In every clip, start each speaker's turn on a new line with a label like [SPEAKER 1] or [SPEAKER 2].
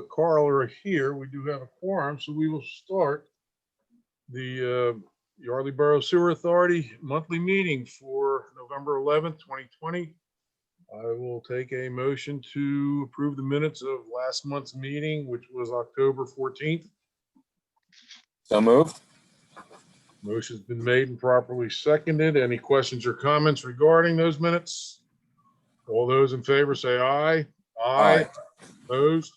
[SPEAKER 1] Carl are here. We do have a quorum, so we will start the Yardley Borough Sewer Authority monthly meeting for November 11th, 2020. I will take a motion to approve the minutes of last month's meeting, which was October 14th.
[SPEAKER 2] So moved.
[SPEAKER 1] Motion's been made and properly seconded. Any questions or comments regarding those minutes? All those in favor say aye.
[SPEAKER 2] Aye.
[SPEAKER 1] Opposed?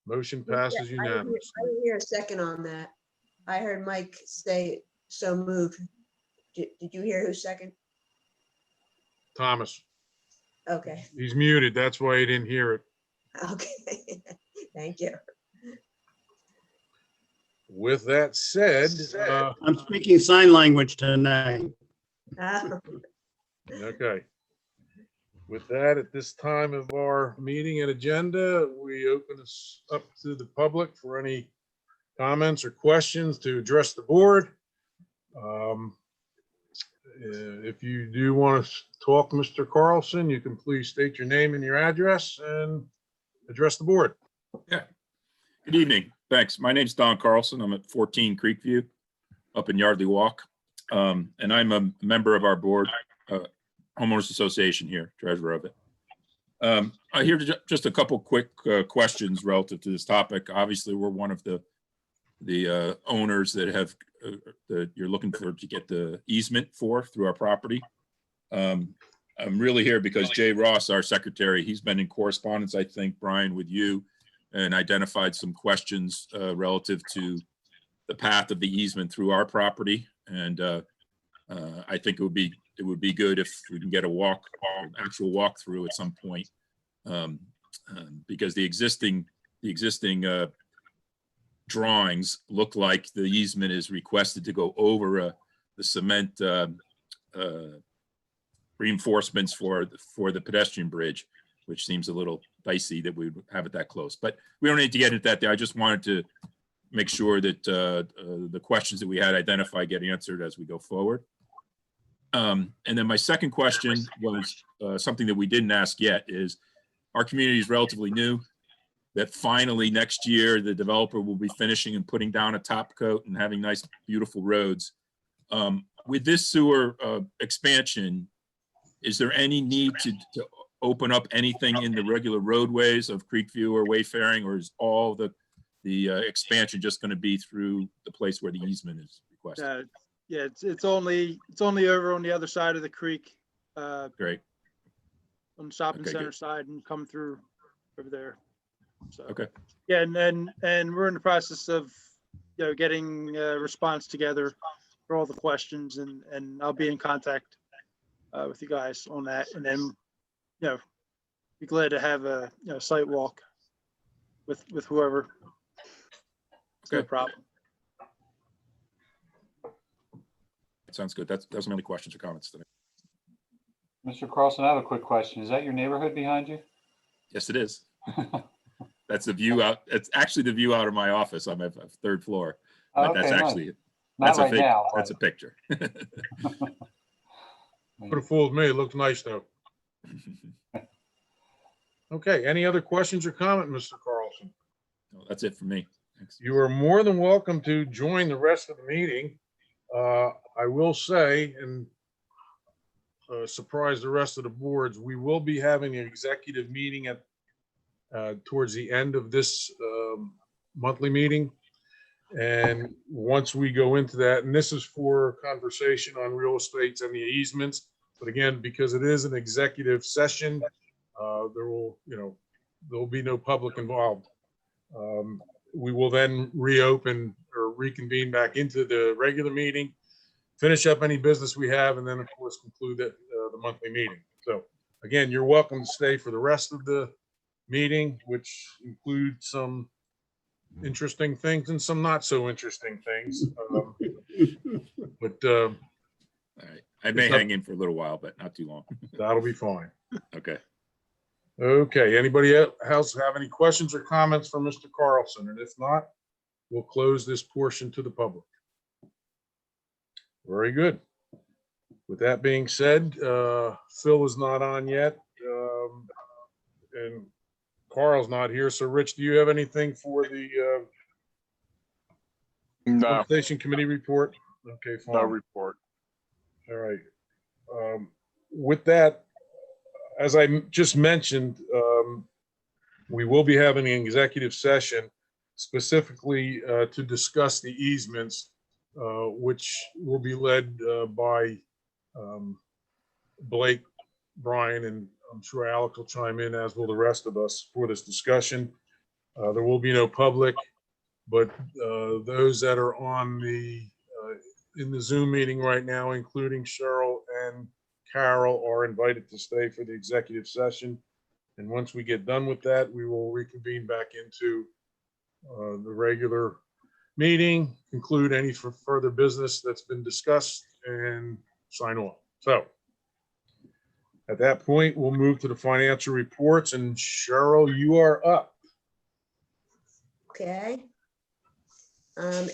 [SPEAKER 1] Motion passes
[SPEAKER 3] I didn't
[SPEAKER 1] unanimously.
[SPEAKER 3] hear a second on that. I heard Mike say so moved. Did you hear who's second?
[SPEAKER 1] Thomas,
[SPEAKER 3] Okay,
[SPEAKER 1] he's muted. That's why he didn't hear it.
[SPEAKER 3] okay. Thank you.
[SPEAKER 1] With that said,
[SPEAKER 4] I'm speaking sign language tonight.
[SPEAKER 1] okay. With that, at this time of our meeting and agenda, we open this up to the public for any comments or questions to address the board. If you do want to talk, Mr. Carlson, you can please state your name and your address and address the board.
[SPEAKER 5] Yeah. Good evening. Thanks. My name's Don Carlson. I'm at 14 Creekview up in Yardley Walk. And I'm a member of our board, homeowners association here, treasurer of it. I hear just a couple quick questions relative to this topic. Obviously, we're one of the owners that have that you're looking for to get the easement for through our property. I'm really here because Jay Ross, our secretary, he's been in correspondence, I think, Brian, with you, and identified some questions relative to the path of the easement through our property. And I think it would be good if we can get a actual walkthrough at some point, because the existing drawings look like the easement is requested to go over the cement reinforcements for the pedestrian bridge, which seems a little dicey that we would have it that close. But we don't need to get into that there. I just wanted to make sure that the questions that we had identified get answered as we go forward. And then my second question was something that we didn't ask yet is our community is relatively new, that finally next year the developer will be finishing and putting down a top coat and having nice, beautiful roads. With this sewer expansion, is there any need to open up anything in the regular roadways of Creekview or Wayfaring, or is all the expansion just going to be through the place where the easement is requested?
[SPEAKER 6] Yeah, it's only over on the other side of the creek.
[SPEAKER 5] Great.
[SPEAKER 6] On the shopping
[SPEAKER 5] Okay,
[SPEAKER 6] center
[SPEAKER 5] good.
[SPEAKER 6] side and come through over there. So
[SPEAKER 5] Okay.
[SPEAKER 6] yeah, and we're in the process of getting a response together for all the questions, and I'll be in contact with you guys on that, and then be glad to have a site walk with whoever. It's no
[SPEAKER 5] Okay.
[SPEAKER 6] problem.
[SPEAKER 5] Sounds good. Those are my only questions or comments today.
[SPEAKER 2] Mr. Carlson, I have a quick question. Is that your neighborhood behind you?
[SPEAKER 5] Yes, it is. That's the view out. It's actually the view out of my office. I'm at the third floor. But
[SPEAKER 2] Okay,
[SPEAKER 5] that's
[SPEAKER 2] nice.
[SPEAKER 5] actually,
[SPEAKER 2] Not
[SPEAKER 5] that's a
[SPEAKER 2] right
[SPEAKER 5] fake,
[SPEAKER 2] now.
[SPEAKER 5] that's a picture.
[SPEAKER 1] Would have fooled me. It looks nice though. Okay, any other questions or comment, Mr. Carlson?
[SPEAKER 5] No, that's it for me. Thanks.
[SPEAKER 1] You are more than welcome to join the rest of the meeting. I will say, and surprise the rest of the boards, we will be having an executive meeting at towards the end of this monthly meeting. And once we go into that, and this is for conversation on real estates and the easements, but again, because it is an executive session, there'll be no public involved. We will then reopen or reconvene back into the regular meeting, finish up any business we have, and then of course conclude the monthly meeting. So again, you're welcome to stay for the rest of the meeting, which includes some interesting things and some not so interesting things.
[SPEAKER 5] All right. I may hang in for a little while, but not too long.
[SPEAKER 1] That'll be fine.
[SPEAKER 5] Okay.
[SPEAKER 1] Okay, anybody else have any questions or comments for Mr. Carlson? And if not, we'll close this portion to the public. Very good. With that being said, Phil is not on yet. And Carl's not here. So Rich, do you have anything for the
[SPEAKER 7] No,
[SPEAKER 1] Compensation Committee report? Okay,
[SPEAKER 7] no
[SPEAKER 1] fine.
[SPEAKER 7] report.
[SPEAKER 1] All right. With that, as I just mentioned, we will be having an executive session specifically to discuss the easements, which will be led by Blake, Brian, and I'm sure Alec will chime in, as will the rest of us, for this discussion. There will be no public, but those that are on in the Zoom meeting right now, including Cheryl and Carol, are invited to stay for the executive session. And once we get done with that, we will reconvene back into the regular meeting, conclude any further business that's been discussed, and sign off. So at that point, we'll move to the financial reports, and Cheryl, you are up.
[SPEAKER 3] Okay.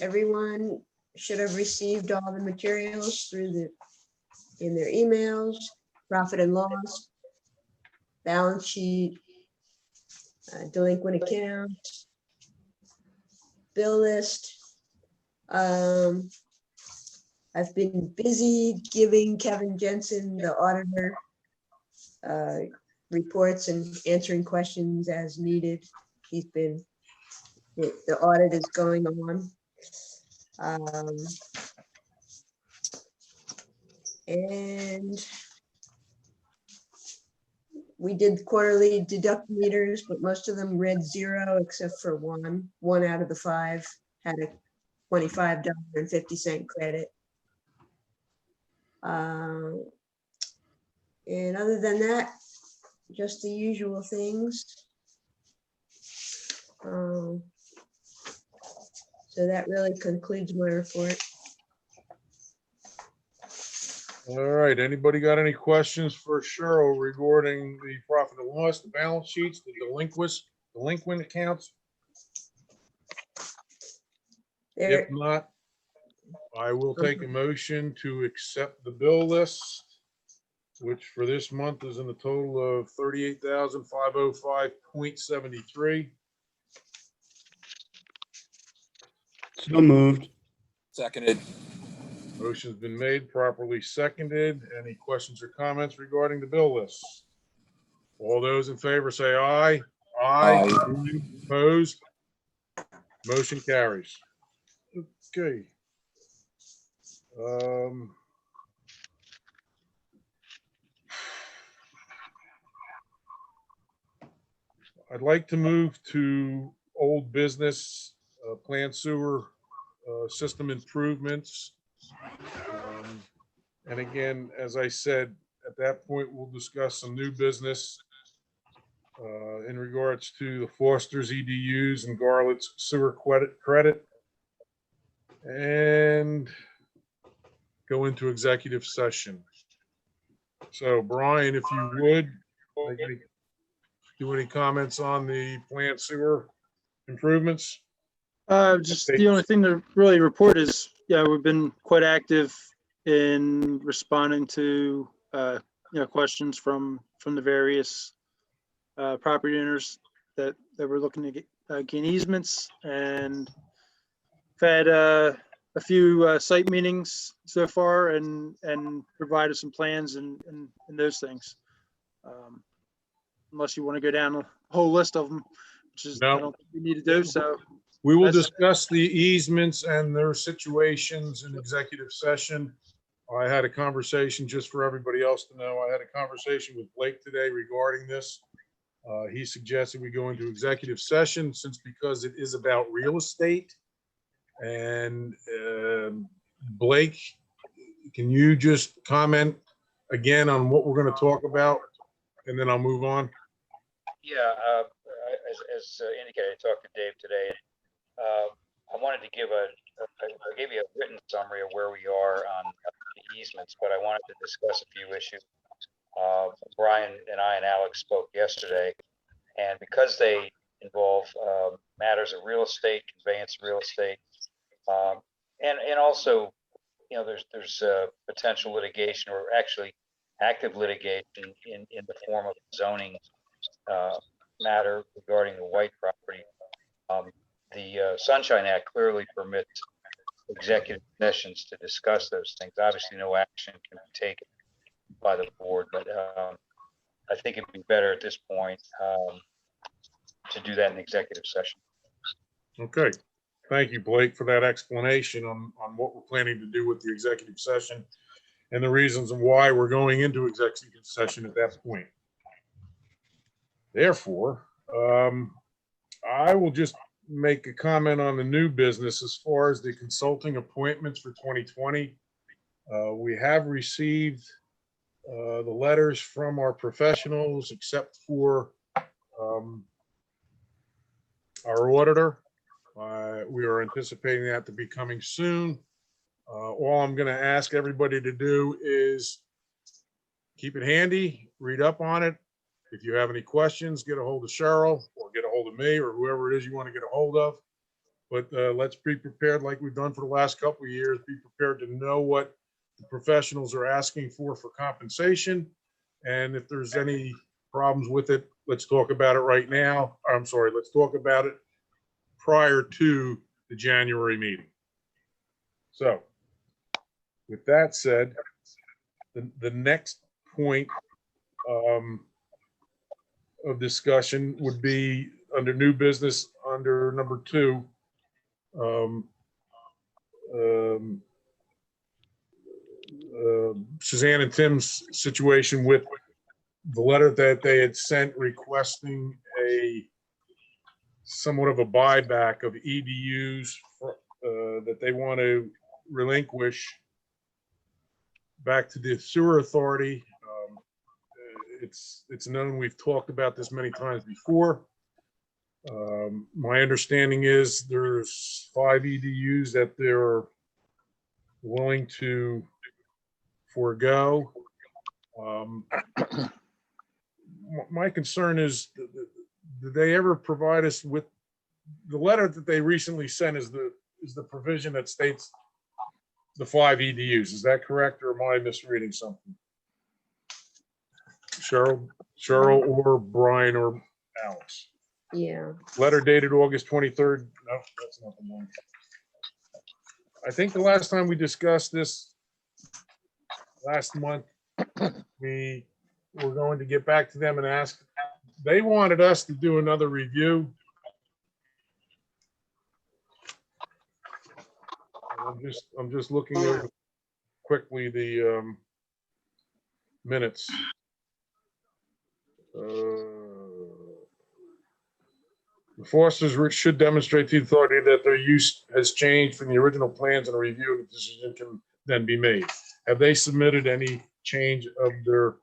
[SPEAKER 3] Everyone should have received all the materials in their emails, profit and loss, balance sheet, delinquent accounts, bill list. I've been busy giving Kevin Jensen, the auditor, reports and answering questions as needed. The audit is going on. And we did quarterly deduct meters, but most of them read 0 except for one. 1 out of the 5 had a $25.50 credit. And other than that, just the usual things. So that really concludes my report.
[SPEAKER 1] All right, anybody got any questions for Cheryl regarding the profit and loss, the balance sheets, the delinquent accounts?
[SPEAKER 3] There,
[SPEAKER 1] If not, I will take a motion to accept the bill list, which for this month is in a total of 38,505.73.
[SPEAKER 4] So moved.
[SPEAKER 7] Seconded.
[SPEAKER 1] Motion's been made, properly seconded. Any questions or comments regarding the bill list? All those in favor say aye. Aye. Opposed? Motion carries. Okay. I'd like to move to old business, plant sewer system improvements. And again, as I said, at that point, we'll discuss some new business in regards to the Foster's EDUs and Garlett's sewer credit, and go into executive session. So Brian, if you would, do any comments on the plant sewer improvements?
[SPEAKER 6] Just the only thing to really report is, we've been quite active in responding to, questions from the various property owners that were looking to gain easements, and we've had a few site meetings so far and provided some plans and those things. Unless you want to go down a whole list of them, which is,
[SPEAKER 1] No.
[SPEAKER 6] I don't think we need to do so.
[SPEAKER 1] We will
[SPEAKER 6] That's-
[SPEAKER 1] discuss the easements and their situations in executive session. I had a conversation, just for everybody else to know, I had a conversation with Blake today regarding this. He suggested we go into executive session because it is about real estate. And Blake, can you just comment again on what we're going to talk about? And then I'll move on.
[SPEAKER 8] Yeah, as indicated, I talked to Dave today. I wanted to give I gave you a written summary of where we are on the easements, but I wanted to discuss a few issues. Brian and I and Alex spoke yesterday, and because they involve matters of real estate, conveyance of real estate, and also, there's potential litigation, or actually active litigation in the form of zoning matter regarding the White property. The Sunshine Act clearly permits executive sessions to discuss those things. Obviously, no action can be taken by the board, but I think it'd be better at this point to do that in executive session.
[SPEAKER 1] Okay. Thank you, Blake, for that explanation on what we're planning to do with the executive session and the reasons and why we're going into executive session at that point. Therefore, I will just make a comment on the new business as far as the consulting appointments for 2020. We have received the letters from our professionals, except for our auditor. We are anticipating that to be coming soon. All I'm going to ask everybody to do is keep it handy, read up on it. If you have any questions, get a hold of Cheryl or get a hold of me or whoever it is you want to get a hold of. But let's be prepared, like we've done for the last couple of years, be prepared to know what the professionals are asking for compensation. And if there's any problems with it, let's talk about it right now. I'm sorry, let's talk about it prior to the January meeting. So with that said, the next point of discussion would be under new business under number 2. Suzanne and Tim's situation with the letter that they had sent requesting a somewhat of a buyback of EDUs for, that they want to relinquish back to the sewer authority. It's known, we've talked about this many times before. My understanding is there's 5 EDUs that they're willing to forego. My concern is, did they ever provide us with the letter that they recently sent? Is the provision that states the 5 EDUs? Is that correct, or am I misreading something? Cheryl or Brian or Alex?
[SPEAKER 3] Yeah,
[SPEAKER 1] Letter dated August 23rd. No, that's not the one. I think the last time we discussed this last month, we were going to get back to them and ask, they wanted us to do another review. I'm just looking over quickly the minutes. The Fosters should demonstrate to the authority that their use has changed from the original plans, and a review of the decision can then be made. Have they submitted any change of their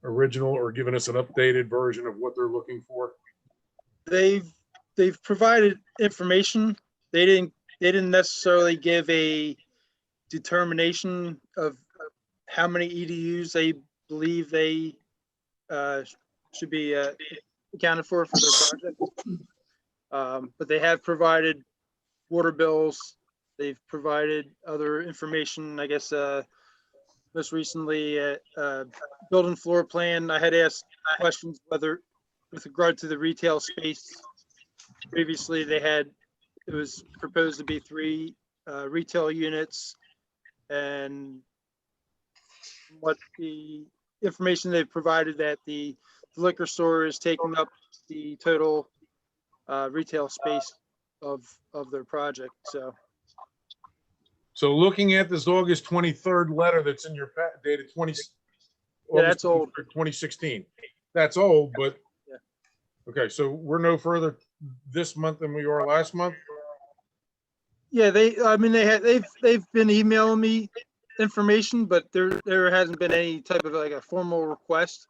[SPEAKER 1] original or given us an updated version of what they're looking for?
[SPEAKER 6] They've provided information. They didn't necessarily give a determination of how many EDUs they believe they should be accounted for their project. But they have provided water bills. They've provided other information. I guess most recently, building floor plan. I had asked questions whether, with regard to the retail space. Previously, it was proposed to be 3 retail units, and what the information they've provided, that the liquor store is taking up the total retail space of their project.
[SPEAKER 1] So looking at this August 23rd letter that's in your dated 20.
[SPEAKER 6] Yeah, that's old.
[SPEAKER 1] 2016. That's old, but
[SPEAKER 6] Yeah.
[SPEAKER 1] Okay. So we're no further this month than we were last month.
[SPEAKER 6] Yeah, they've been emailing me information, but there hasn't been any type of like a formal request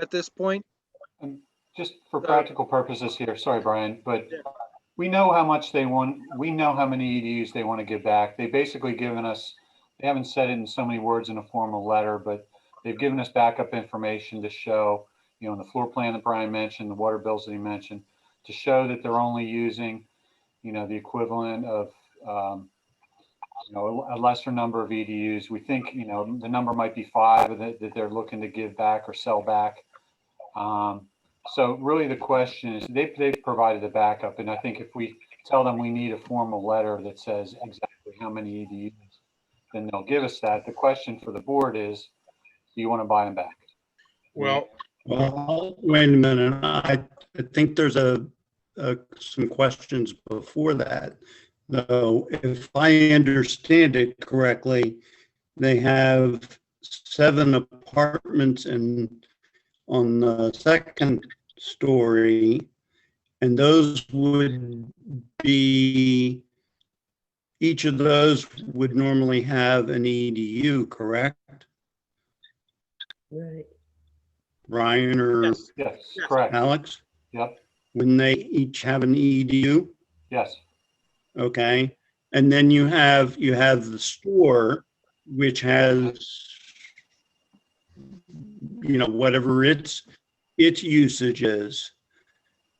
[SPEAKER 6] at this point.
[SPEAKER 2] And just for practical purposes here, sorry, Brian, but
[SPEAKER 6] Yeah.
[SPEAKER 2] we know how much they want. We know how many EDUs they want to give back. They've basically given us, they haven't said it in so many words in a formal letter, but they've given us backup information to show, in the floor plan that Brian mentioned, the water bills that he mentioned, to show that they're only using, the equivalent of, a lesser number of EDUs. We think, the number might be 5 that they're looking to give back or sell back. So really the question is, they've provided a backup, and I think if we tell them we need a formal letter that says exactly how many EDUs, then they'll give us that. The question for the board is, do you want to buy them back?
[SPEAKER 1] Well,
[SPEAKER 4] Well, wait a minute. I think there's some questions before that. Though, if I understand it correctly, they have 7 apartments on the second story, and those would be, each of those would normally have an EDU, correct?
[SPEAKER 3] Right.
[SPEAKER 4] Ryan or
[SPEAKER 6] Yes.
[SPEAKER 2] Yes,
[SPEAKER 6] Yes.
[SPEAKER 2] correct.
[SPEAKER 4] Alex?
[SPEAKER 2] Yep,
[SPEAKER 4] Wouldn't they each have an EDU?
[SPEAKER 2] yes,
[SPEAKER 4] Okay. And then you have the store, which has, whatever its usage is.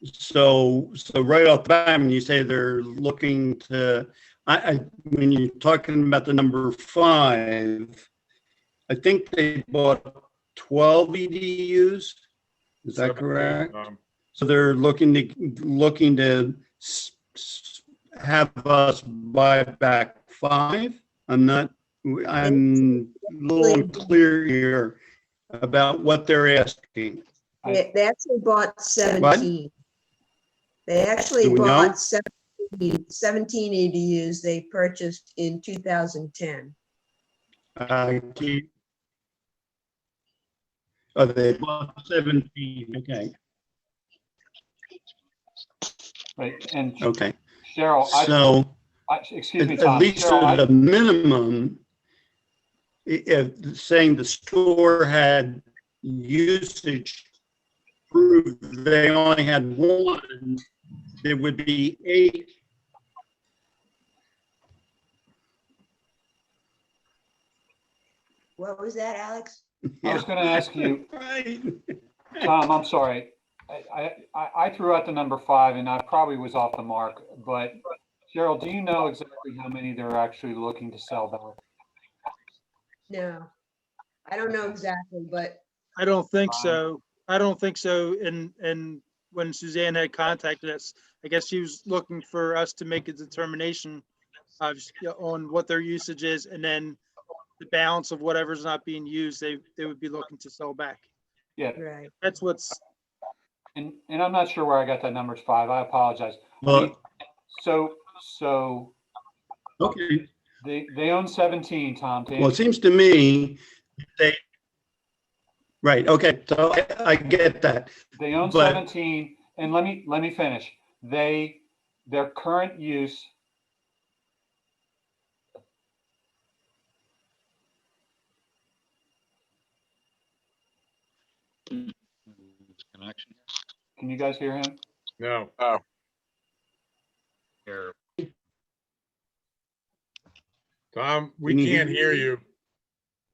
[SPEAKER 4] So right off the bat, when you say they're looking to, when you're talking about the number 5, I think they bought 12 EDUs. Is that
[SPEAKER 1] 17,
[SPEAKER 4] correct? So they're looking to have us buy back 5. I'm a little unclear here about what they're asking.
[SPEAKER 3] They actually bought 17. They actually
[SPEAKER 4] Do we know?
[SPEAKER 3] bought 17 EDUs they purchased in 2010.
[SPEAKER 4] They bought 17. Okay.
[SPEAKER 2] right. And
[SPEAKER 4] Okay.
[SPEAKER 2] Cheryl,
[SPEAKER 4] So
[SPEAKER 2] excuse me,
[SPEAKER 4] at
[SPEAKER 2] Tom.
[SPEAKER 4] least
[SPEAKER 2] Cheryl,
[SPEAKER 4] at a minimum, if saying the store had usage proof they only had 1, there would be 8.
[SPEAKER 3] What was that, Alex?
[SPEAKER 2] I was going to ask you,
[SPEAKER 4] Right.
[SPEAKER 2] Tom, I'm sorry. I threw out the number 5 and I probably was off the mark, but Cheryl, do you know exactly how many they're actually looking to sell back?
[SPEAKER 3] No, I don't know exactly, but
[SPEAKER 6] I don't think so. I don't think so. And when Suzanne had contacted us, I guess she was looking for us to make a determination on what their usage is, and then the balance of whatever's not being used, they would be looking to sell back.
[SPEAKER 2] Yeah,
[SPEAKER 3] right.
[SPEAKER 6] That's what's,
[SPEAKER 2] and I'm not sure where I got that number 5. I apologize.
[SPEAKER 4] Well,
[SPEAKER 2] So
[SPEAKER 4] okay.
[SPEAKER 2] they own 17, Tom.
[SPEAKER 4] Well, it seems to me right. Okay. So I get that.
[SPEAKER 2] They own
[SPEAKER 4] But-
[SPEAKER 2] 17, and let me finish. Their current use.
[SPEAKER 8] Connection
[SPEAKER 2] Can you guys hear him?
[SPEAKER 1] no.
[SPEAKER 8] here.
[SPEAKER 1] Tom, we
[SPEAKER 4] Can you
[SPEAKER 1] can't hear you.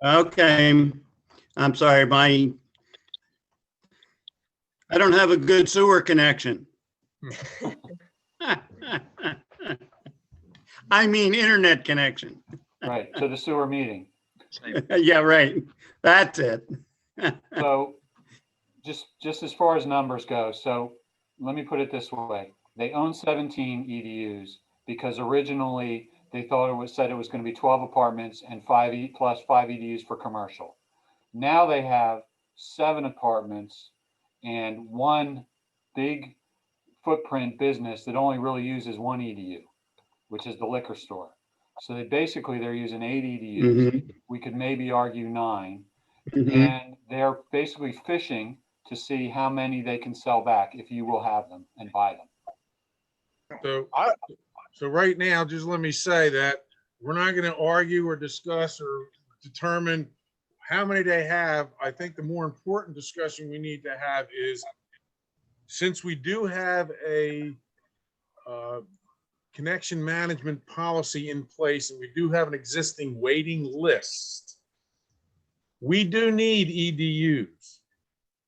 [SPEAKER 4] Okay. I'm sorry. I don't have a good sewer connection. I mean, internet connection.
[SPEAKER 2] Right, to the sewer meeting.
[SPEAKER 4] Yeah, right. That's it.
[SPEAKER 2] So just as far as numbers go, so let me put it this way. They own 17 EDUs because originally they thought said it was going to be 12 apartments and 5 EDUs for commercial. Now they have 7 apartments and 1 big footprint business that only really uses 1 EDU, which is the liquor store. So they're using 8 EDUs.
[SPEAKER 4] Mhm.
[SPEAKER 2] We could maybe argue 9.
[SPEAKER 4] Mhm.
[SPEAKER 2] And they're basically fishing to see how many they can sell back if you will have them and buy them.
[SPEAKER 1] So right now, just let me say that we're not going to argue or discuss or determine how many they have. I think the more important discussion we need to have is, since we do have a connection management policy in place and we do have an existing waiting list, we do need EDUs.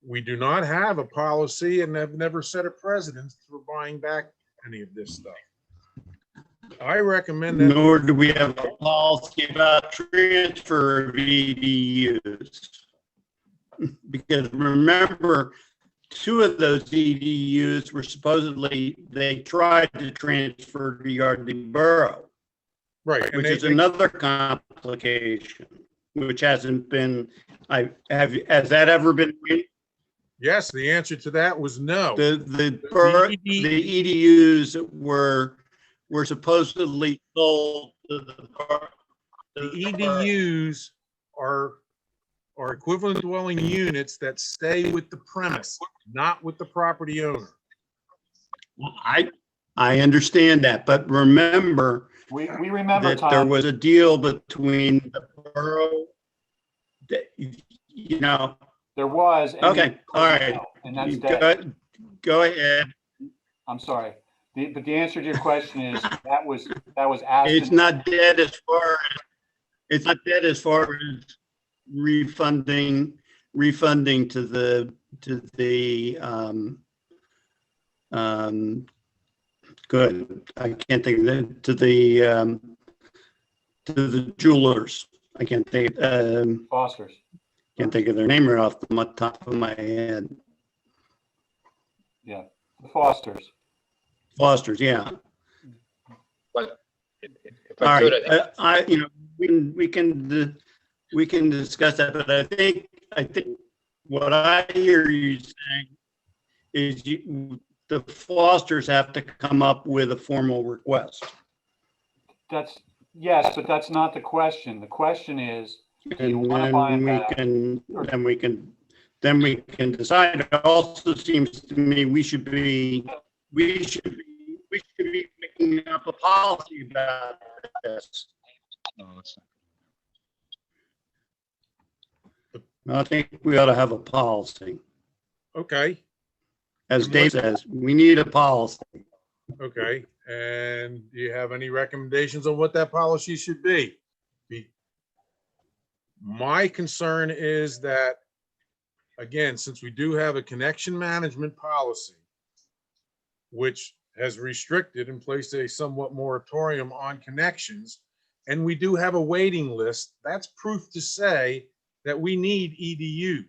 [SPEAKER 1] We do not have a policy and have never set a precedent for buying back any of this stuff. I recommend that.
[SPEAKER 4] Nor do we have a policy about transfer of EDUs. Because remember, two of those EDUs were supposedly, they tried to transfer to Yardley Borough,
[SPEAKER 1] Right. And
[SPEAKER 4] which is another complication, which hasn't been, has that ever been?
[SPEAKER 1] yes, the answer to that was no.
[SPEAKER 4] The
[SPEAKER 1] ED
[SPEAKER 4] EDUs were supposedly sold to the borough.
[SPEAKER 1] The EDUs are equivalent dwelling units that stay with the premise, not with the property owner.
[SPEAKER 4] I understand that, but remember
[SPEAKER 2] We remember,
[SPEAKER 4] that there
[SPEAKER 2] Tom.
[SPEAKER 4] was a deal between the borough, that, you know,
[SPEAKER 2] There was. and
[SPEAKER 4] okay, all right.
[SPEAKER 2] And that's
[SPEAKER 4] You
[SPEAKER 2] dead.
[SPEAKER 4] Go ahead.
[SPEAKER 2] I'm sorry. But the answer to your question is that was asked.
[SPEAKER 4] It's not dead as far as, it's not dead as far as refunding to the good. I can't think of it, to the jewelers. I can't think,
[SPEAKER 2] Foster's.
[SPEAKER 4] can't think of their name right off the top of my head.
[SPEAKER 2] Yeah, the Foster's.
[SPEAKER 4] Foster's, yeah.
[SPEAKER 8] But if
[SPEAKER 4] All
[SPEAKER 8] I could,
[SPEAKER 4] right, you know, we can discuss that, but I think what I hear you saying is the Fosters have to come up with a formal request.
[SPEAKER 2] Yes, but that's not the question. The question is, do you
[SPEAKER 4] And
[SPEAKER 2] want to buy
[SPEAKER 4] then
[SPEAKER 2] them back?
[SPEAKER 4] then we can decide. It also seems to me we should be making up a policy about this. I think we ought to have a policy.
[SPEAKER 1] Okay,
[SPEAKER 4] As Dave says, we need a policy.
[SPEAKER 1] okay. And do you have any recommendations on what that policy should be? My concern is that, again, since we do have a connection management policy, which has restricted and placed a somewhat moratorium on connections, and we do have a waiting list, that's proof to say that we need EDUs.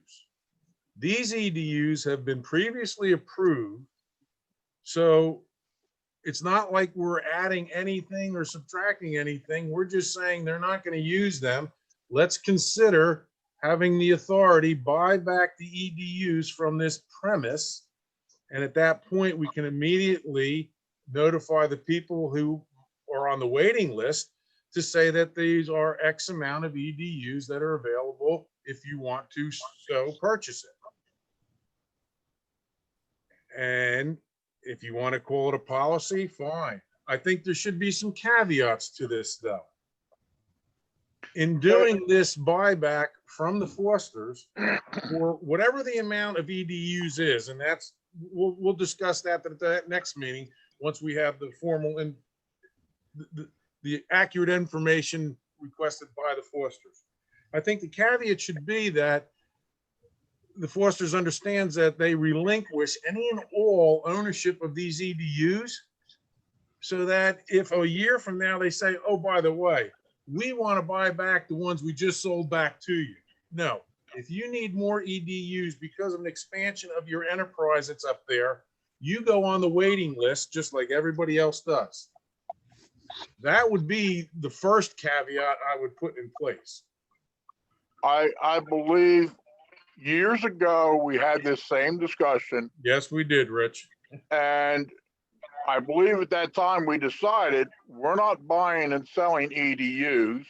[SPEAKER 1] These EDUs have been previously approved, so it's not like we're adding anything or subtracting anything. We're just saying they're not going to use them. Let's consider having the authority buy back the EDUs from this premise. And at that point, we can immediately notify the people who are on the waiting list to say that these are X amount of EDUs that are available if you want to so purchase it. And if you want to call it a policy, fine. I think there should be some caveats to this, though. In doing this buyback from the Fosters, for whatever the amount of EDUs is, and that's, we'll discuss that at the next meeting, once we have the formal and the accurate information requested by the Fosters. I think the caveat should be that the Fosters understands that they relinquish any and all ownership of these EDUs, so that if a year from now they say, oh, by the way, we want to buy back the ones we just sold back to you. No, if you need more EDUs because of an expansion of your enterprise that's up there, you go on the waiting list just like everybody else does. That would be the first caveat I would put in place.
[SPEAKER 7] I believe years ago, we had this same discussion,
[SPEAKER 1] Yes, we did, Rich.
[SPEAKER 7] and I believe at that time we decided we're not buying and selling EDUs.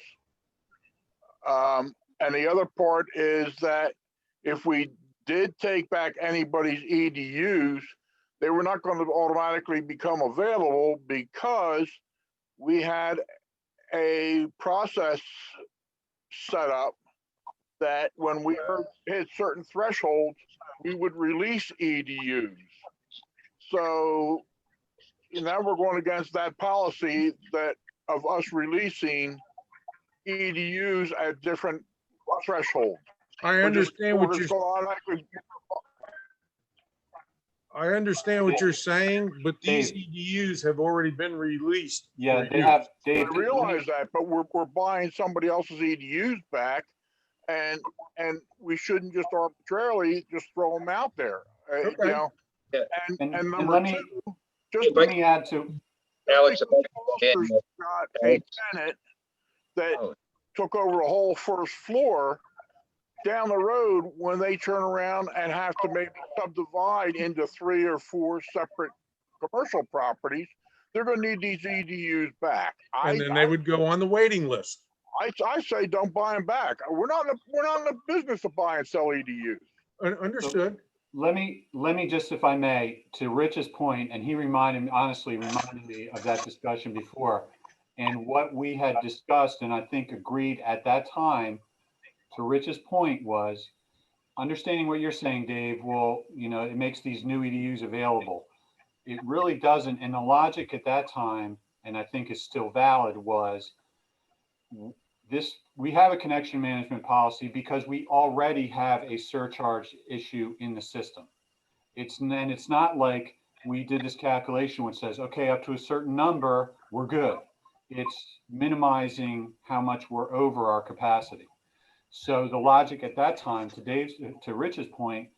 [SPEAKER 7] And the other part is that if we did take back anybody's EDUs, they were not going to automatically become available because we had a process set up that when we hit certain thresholds, we would release EDUs. So now we're going against that policy that of us releasing EDUs at different thresholds.
[SPEAKER 1] I understand what you're I understand what you're saying, but these EDUs have already been released.
[SPEAKER 2] Yeah,
[SPEAKER 1] for
[SPEAKER 2] they
[SPEAKER 1] use.
[SPEAKER 2] have,
[SPEAKER 7] I
[SPEAKER 2] Dave.
[SPEAKER 7] realize that, but we're buying somebody else's EDUs back, and we shouldn't just arbitrarily just throw them out there. you
[SPEAKER 1] Okay.
[SPEAKER 7] know?
[SPEAKER 8] Yeah.
[SPEAKER 7] And
[SPEAKER 2] And
[SPEAKER 7] number
[SPEAKER 2] let me,
[SPEAKER 7] two, just
[SPEAKER 2] let me add to,
[SPEAKER 8] Alex,
[SPEAKER 7] because
[SPEAKER 8] if I can,
[SPEAKER 7] Foster's got a tenant that
[SPEAKER 8] Oh.
[SPEAKER 7] took over a whole first floor, down the road, when they turn around and have to maybe subdivide into 3 or 4 separate commercial properties, they're gonna need these EDUs back.
[SPEAKER 1] And then they would go on the waiting list.
[SPEAKER 7] I say don't buy them back. We're not in the business of buy and sell EDUs.
[SPEAKER 1] Understood.
[SPEAKER 2] let me just, if I may, to Rich's point, and he honestly reminded me of that discussion before. And what we had discussed, and I think agreed at that time, to Rich's point, was understanding what you're saying, Dave. Well, it makes these new EDUs available. It really doesn't. And the logic at that time, and I think is still valid, was we have a connection management policy because we already have a surcharge issue in the system. It's not like we did this calculation which says, okay, up to a certain number, we're good. It's minimizing how much we're over our capacity. So the logic at that time, to Rich's point,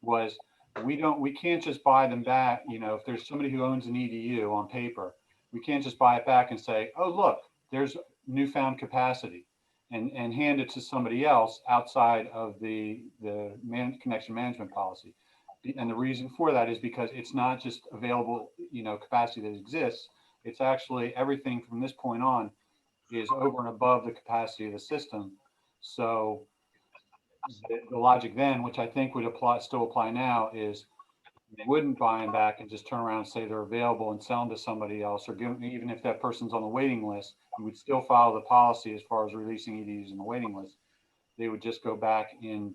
[SPEAKER 2] was we can't just buy them back. If there's somebody who owns an EDU on paper, we can't just buy it back and say, oh, look, there's newfound capacity, and hand it to somebody else outside of the connection management policy. And the reason for that is because it's not just available, capacity that exists. It's actually everything from this point on is over and above the capacity of the system. So the logic then, which I think would still apply now, is you wouldn't buy them back and just turn around and say they're available and sell them to somebody else, or even if that person's on the waiting list, you would still follow the policy as far as releasing EDUs in the waiting list. They would just go back in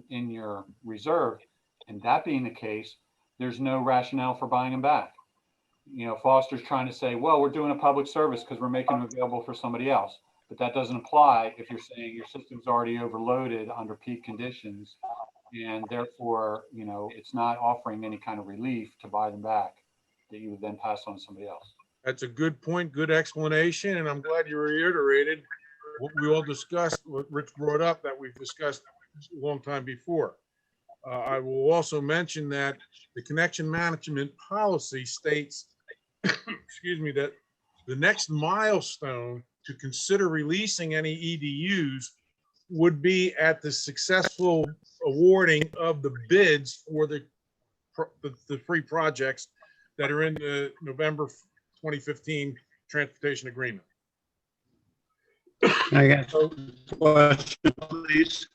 [SPEAKER 2] your reserve. And that being the case, there's no rationale for buying them back. Foster's trying to say, well, we're doing a public service because we're making them available for somebody else. But that doesn't apply if you're saying your system's already overloaded under peak conditions, and therefore, it's not offering any kind of relief to buy them back that you would then pass on to somebody else.
[SPEAKER 1] That's a good point, good explanation, and I'm glad you reiterated what we all discussed, what Rich brought up, that we've discussed a long time before. I will also mention that the connection management policy states, excuse me, that the next milestone to consider releasing any EDUs would be at the successful awarding of the bids for the 3 projects that are in the November 2015 transportation agreement.
[SPEAKER 4] I got a question, please.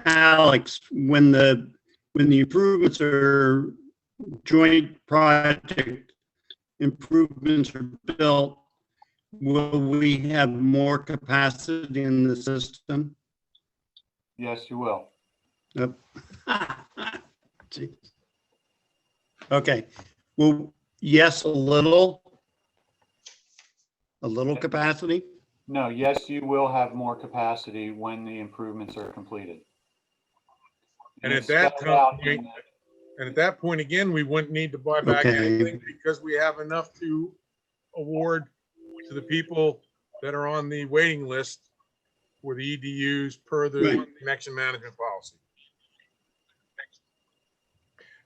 [SPEAKER 4] Alex, when the improvements are joint project improvements are built, will we have more capacity in the system?
[SPEAKER 2] Yes, you will.
[SPEAKER 4] Yep. Okay. Well, yes, a little capacity.
[SPEAKER 2] No, yes, you will have more capacity when the improvements are completed.
[SPEAKER 1] And
[SPEAKER 2] it's
[SPEAKER 1] at that
[SPEAKER 2] spelled out
[SPEAKER 1] point,
[SPEAKER 2] in the-
[SPEAKER 1] and at that point, again, we wouldn't need to buy back
[SPEAKER 4] Okay.
[SPEAKER 1] anything because we have enough to award to the people that are on the waiting list for the EDUs per the
[SPEAKER 4] Right.
[SPEAKER 1] connection management policy.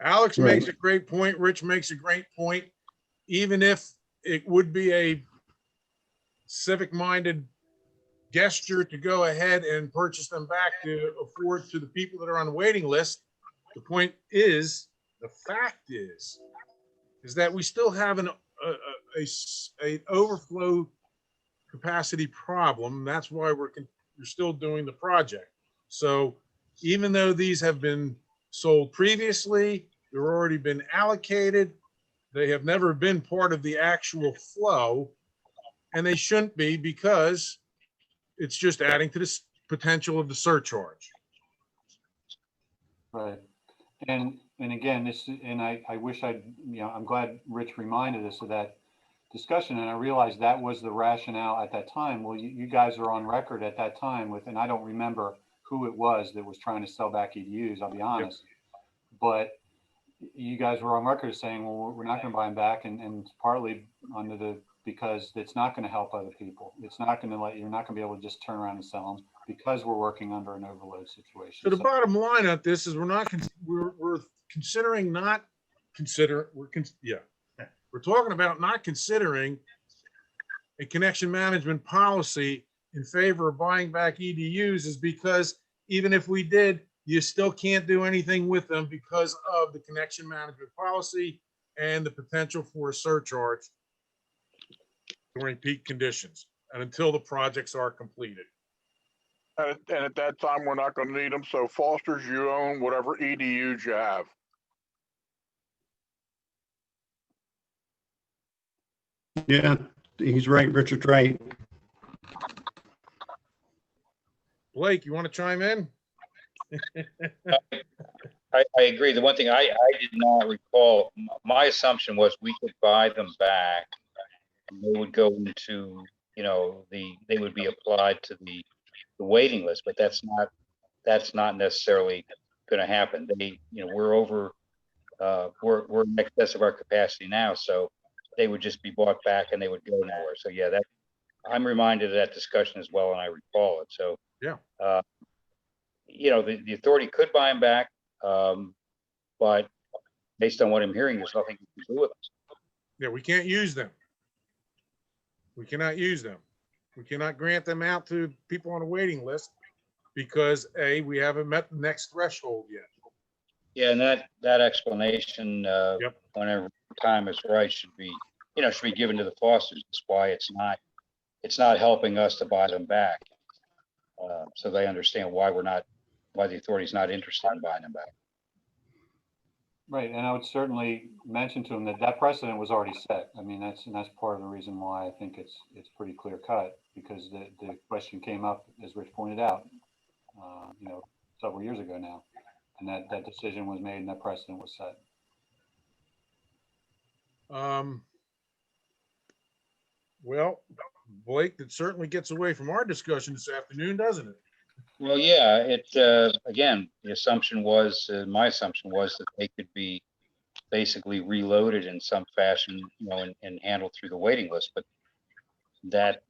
[SPEAKER 1] Alex
[SPEAKER 4] Right.
[SPEAKER 1] makes a great point. Rich makes a great point. Even if it would be a civic-minded gesture to go ahead and purchase them back to afford to the people that are on the waiting list, the point is, the fact is that we still have an overflow capacity problem. That's why we're still doing the project. So even though these have been sold previously, they've already been allocated, they have never been part of the actual flow, and they shouldn't be because it's just adding to the potential of the surcharge.
[SPEAKER 2] Right. And again, I wish I'm glad Rich reminded us of that discussion. And I realized that was the rationale at that time. Well, you guys are on record at that time with, and I don't remember who it was that was trying to sell back EDUs, I'll be honest. But you guys were on record saying, well, we're not going to buy them back. And partly because it's not going to help other people. It's not going to you're not going to be able to just turn around and sell them. because we're working under an overload situation.
[SPEAKER 1] So the
[SPEAKER 2] So-
[SPEAKER 1] bottom line of this is we're considering not consider, we're talking about not considering a connection management policy in favor of buying back EDUs is because even if we did, you still can't do anything with them because of the connection management policy and the potential for a surcharge during peak conditions and until the projects are completed.
[SPEAKER 7] And at that time, we're not gonna need them. So Foster's, you own whatever EDUs you have.
[SPEAKER 4] Yeah, he's right. Richard's right.
[SPEAKER 1] Blake, you want to chime in?
[SPEAKER 8] I agree. The one thing I did not recall, my assumption was we could buy them back. And they would go into, they would be applied to the waiting list, but that's not necessarily going to happen. We're over, we're in excess of our capacity now, so they would just be bought back and they would go nowhere. So yeah, I'm reminded of that discussion as well, and I recall it. So
[SPEAKER 1] Yeah.
[SPEAKER 8] The authority could buy them back, but based on what I'm hearing, there's nothing you can do with them.
[SPEAKER 1] Yeah, we can't use them. We cannot use them. We cannot grant them out to people on a waiting list because we haven't met the next threshold yet.
[SPEAKER 8] Yeah, and that explanation,
[SPEAKER 1] Yep.
[SPEAKER 8] whenever time is right, should be given to the Fosters. That's why it's not helping us to buy them back. So they understand why the authority's not interested in buying them back.
[SPEAKER 2] Right, and I would certainly mention to them that precedent was already set. I mean, that's part of the reason why I think it's pretty clear cut, because the question came up, as Rich pointed out, several years ago now, and that decision was made and that precedent was set.
[SPEAKER 1] Well, Blake, that certainly gets away from our discussion this afternoon, doesn't it?
[SPEAKER 8] Well, yeah, again, my assumption was that they could be basically reloaded in some fashion, and handled through the waiting list, but that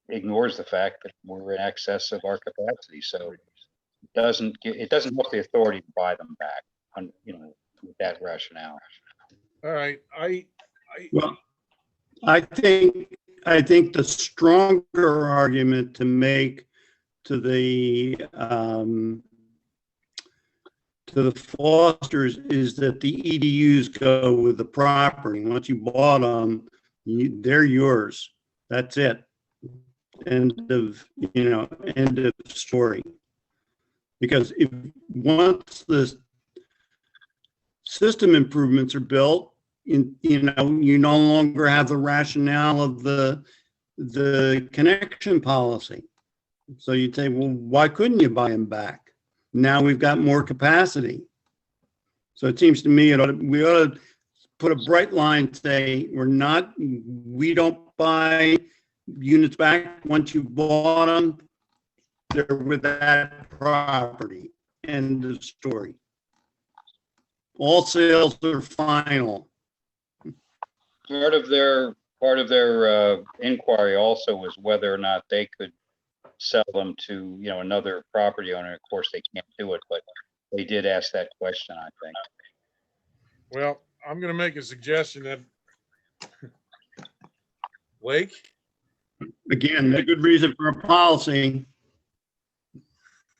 [SPEAKER 8] ignores the fact that we're in excess of our capacity. So it doesn't help the authority to buy them back with that rationale.
[SPEAKER 1] All right,
[SPEAKER 4] Well, I think the stronger argument to make to the Fosters is that the EDUs go with the property. Once you bought them, they're yours. That's it. End of story. Because once the system improvements are built, you no longer have the rationale of the connection policy. So you'd say, well, why couldn't you buy them back? Now we've got more capacity. So it seems to me we ought to put a bright line, say we don't buy units back. Once you bought them, they're with that property. End of story. All sales are final.
[SPEAKER 8] Part of their inquiry also was whether or not they could sell them to another property owner. Of course, they can't do it, but they did ask that question, I think.
[SPEAKER 1] well, I'm going to make a suggestion that Blake,
[SPEAKER 4] Again, a good reason for a policy.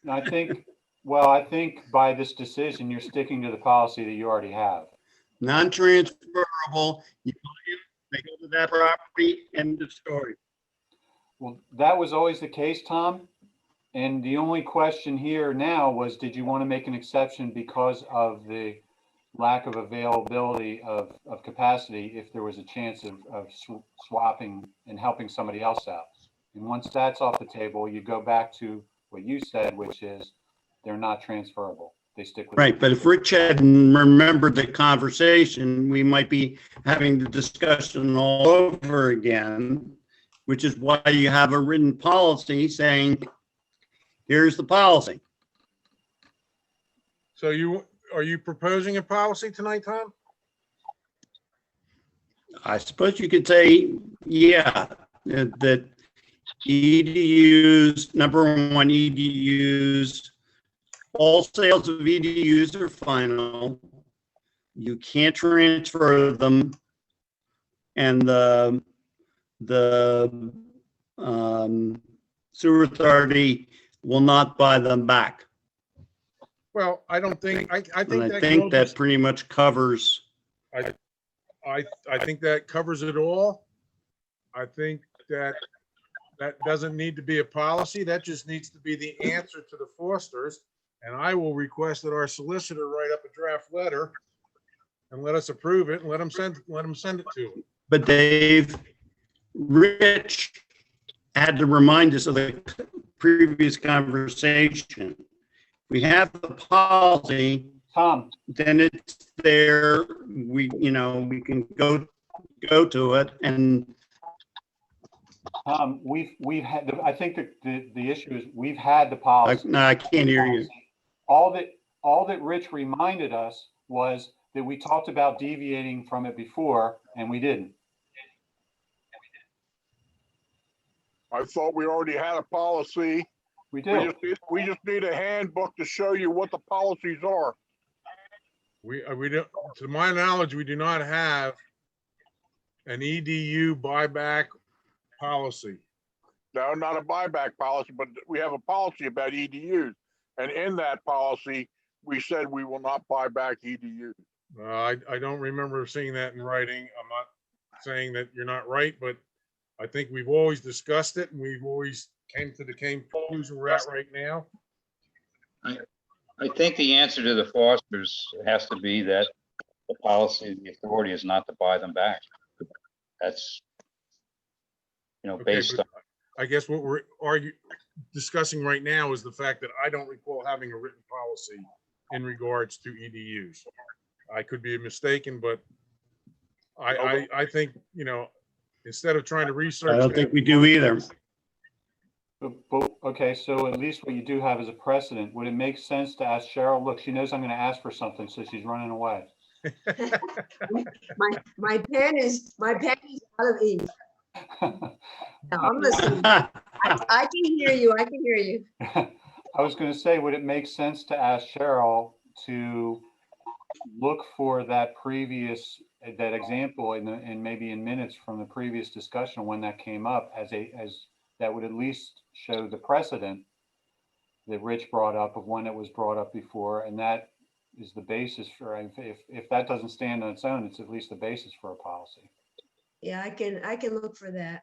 [SPEAKER 2] I think by this decision, you're sticking to the policy that you already have.
[SPEAKER 4] Non-transferable, you buy it, they go to that property, end of story.
[SPEAKER 2] Well, that was always the case, Tom. And the only question here now was, did you want to make an exception because of the lack of availability of capacity if there was a chance of swapping and helping somebody else out? And once that's off the table, you go back to what you said, which is they're not transferable. They stick with
[SPEAKER 4] Right, but if Rich hadn't remembered the conversation, we might be having the discussion all over again, which is why you have a written policy saying, here's the policy.
[SPEAKER 1] so are you proposing a policy tonight, Tom?
[SPEAKER 4] I suppose you could say, yeah, that EDUs, number one, EDUs, all sales of EDUs are final. You can't transfer them. And the sewer authority will not buy them back.
[SPEAKER 1] Well, I don't think, I
[SPEAKER 4] And
[SPEAKER 1] think
[SPEAKER 4] I
[SPEAKER 1] that
[SPEAKER 4] think that
[SPEAKER 1] goes-
[SPEAKER 4] pretty much covers.
[SPEAKER 1] I think that covers it all. I think that doesn't need to be a policy. That just needs to be the answer to the Fosters. And I will request that our solicitor write up a draft letter and let us approve it and let them send it to them.
[SPEAKER 4] But Dave, Rich had to remind us of the previous conversation. We have the policy,
[SPEAKER 2] Tom,
[SPEAKER 4] then it's there, we can go to it and
[SPEAKER 2] we've had, I think that the issue is we've had the policy.
[SPEAKER 4] no, I can't hear you.
[SPEAKER 2] All that Rich reminded us was that we talked about deviating from it before and we didn't.
[SPEAKER 7] I thought we already had a policy.
[SPEAKER 2] We do.
[SPEAKER 7] We just need a handbook to show you what the policies are.
[SPEAKER 1] We don't, to my knowledge, we do not have an EDU buyback policy.
[SPEAKER 7] No, not a buyback policy, but we have a policy about EDUs. And in that policy, we said we will not buy back EDUs.
[SPEAKER 1] I don't remember seeing that in writing. I'm not saying that you're not right, but I think we've always discussed it and we've always came to the same conclusion we're at right now.
[SPEAKER 8] I think the answer to the Fosters has to be that the policy of the authority is not to buy them back. That's,
[SPEAKER 1] Okay,
[SPEAKER 8] based
[SPEAKER 1] but
[SPEAKER 8] on,
[SPEAKER 1] I guess what we're discussing right now is the fact that I don't recall having a written policy in regards to EDUs. I could be mistaken, but I think, instead of trying to research.
[SPEAKER 4] I don't think we do either.
[SPEAKER 2] But, okay, so at least what you do have is a precedent. Would it make sense to ask Cheryl, look, she knows I'm gonna ask for something, so she's running away.
[SPEAKER 3] My pen is out of ink. No, I'm listening. I can hear you. I can hear you.
[SPEAKER 2] I was gonna say, would it make sense to ask Cheryl to look for that example and maybe in minutes from the previous discussion when that came up as that would at least show the precedent that Rich brought up of when it was brought up before, and that is the basis for, if that doesn't stand on its own, it's at least the basis for a policy.
[SPEAKER 3] Yeah, I can look for that.